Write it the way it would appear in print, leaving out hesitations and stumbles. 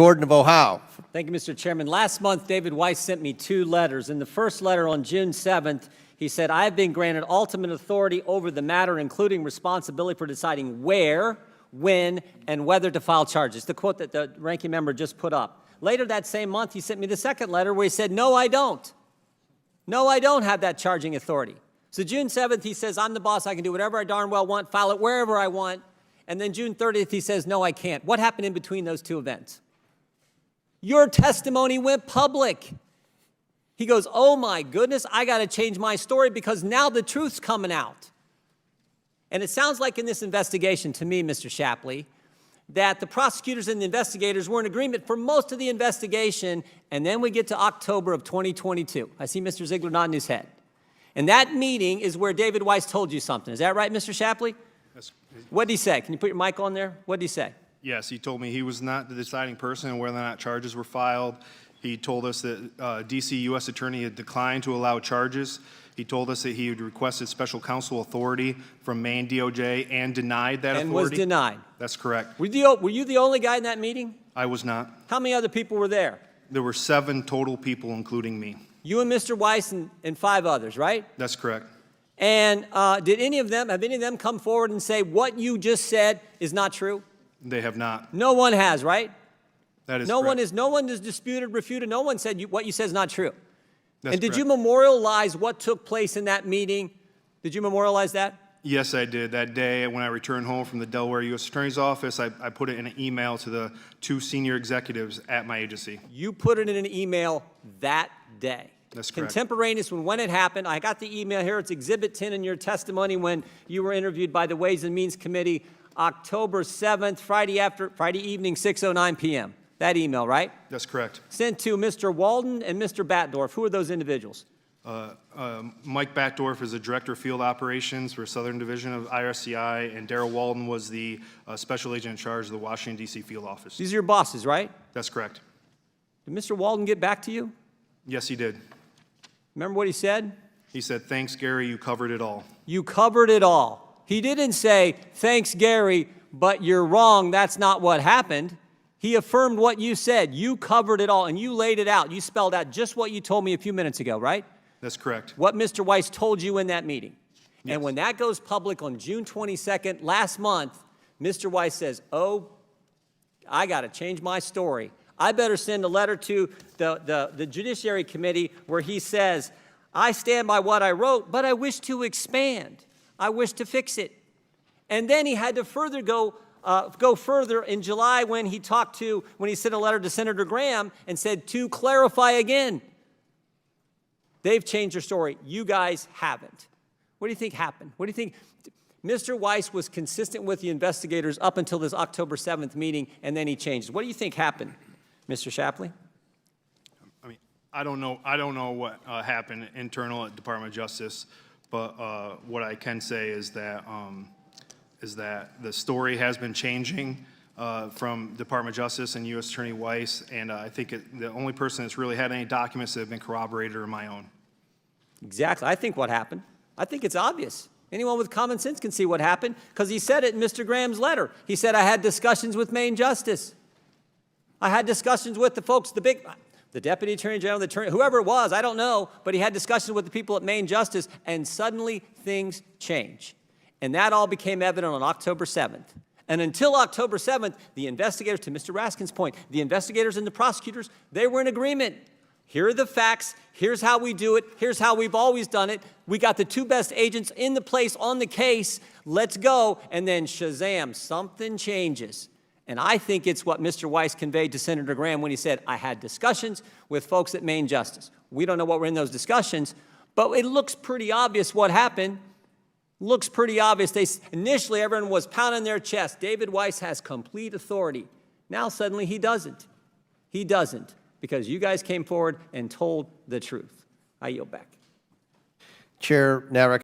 Gordon of Ohio. Thank you, Mr. Chairman. Last month, David Weiss sent me 2 letters. In the first letter on June 7th, he said, I have been granted ultimate authority over the matter, including responsibility for deciding where, when, and whether to file charges. The quote that the ranking member just put up. Later that same month, he sent me the second letter where he said, no, I don't. No, I don't have that charging authority. So June 7th, he says, I'm the boss. I can do whatever I darn well want, file it wherever I want. And then June 30th, he says, no, I can't. What happened in between those 2 events? Your testimony went public. He goes, oh my goodness, I got to change my story because now the truth's coming out. And it sounds like in this investigation to me, Mr. Shapley, that the prosecutors and the investigators were in agreement for most of the investigation, and then we get to October of 2022. I see Mr. Ziegler nodding his head. And that meeting is where David Weiss told you something. Is that right, Mr. Shapley? What did he say? Can you put your mic on there? What did he say? Yes, he told me he was not the deciding person on whether or not charges were filed. He told us that D.C. U.S. Attorney had declined to allow charges. He told us that he had requested special counsel authority from Maine DOJ and denied that authority. And was denied. That's correct. Were you the only guy in that meeting? I was not. How many other people were there? There were 7 total people, including me. You and Mr. Weiss and 5 others, right? That's correct. And have any of them come forward and say what you just said is not true? They have not. No one has, right? That is no correct. No one has disputed, refuted. No one said what you said is not true. That's and did correct. you memorialize what took place in that meeting? Did you memorialize that? Yes, I did. That day when I returned home from the Delaware U.S. Attorney's Office, I put it in an email to the 2 senior executives at my agency. You put it in an email that day. That's correct. Contemporaneous when it happened. I got the email here. It's Exhibit 10 in your testimony when you were interviewed by the Ways and Means Committee, October 7th, Friday evening, 6:09 p.m. That email, right? That's correct. Sent to Mr. Walden and Mr. Batdorf. Who are those individuals? Mike Batdorf is the Director of Field Operations for Southern Division of IRCI, and Darrell Walden was the Special Agent in charge of the Washington, D.C. Field Office. These are your bosses, right? That's correct. Did Mr. Walden get back to you? Yes, he did. Remember what he said? He said, thanks, Gary, you covered it all. You covered it all. He didn't say, thanks, Gary, but you're wrong, that's not what happened. He affirmed what you said. You covered it all, and you laid it out. You spelled out just what you told me a few minutes ago, right? That's correct. What Mr. Weiss told you in that meeting. Yes. And when that goes public on June 22nd, last month, Mr. Weiss says, oh, I got to change my story. I better send a letter to the Judiciary Committee where he says, I stand by what I wrote, but I wish to expand. I wish to fix it. And then he had to further go further in July when he sent a letter to Senator Graham and said, to clarify again. They've changed their story. You guys haven't. What do you think happened? What do you think? Mr. Weiss was consistent with the investigators up until this October 7th meeting, and then he changed. What do you think happened, Mr. Shapley? I mean, I don't know what happened internal at Department of Justice, but what I can say is that the story has been changing from Department of Justice and U.S. Attorney Weiss, and I think the only person that's really had any documents that have been corroborated are my own. Exactly. I think what happened. I think it's obvious. Anyone with common sense can see what happened because he said it in Mr. Graham's letter. He said, I had discussions with Maine Justice. I had discussions with the folks, the Deputy Attorney General, the Attorney, whoever it was, I don't know, but he had discussions with the people at Maine Justice, and suddenly things change. And that all became evident on October 7th. And until October 7th, the investigators, to Mr. Raskin's point, the investigators and the prosecutors, they were in agreement. Here are the facts. Here's how we do it. Here's how we've always done it. We got the 2 best agents in the place on the case. Let's go. And then shazam, something changes. And I think it's what Mr. Weiss conveyed to Senator Graham when he said, I had discussions with folks at Maine Justice. We don't know what were in those discussions, but it looks pretty obvious what happened. Looks pretty obvious. Initially, everyone was pounding their chest. David Weiss has complete authority. Now, suddenly, he doesn't. He doesn't, because you guys came forward and told the truth. I yield back. Chair now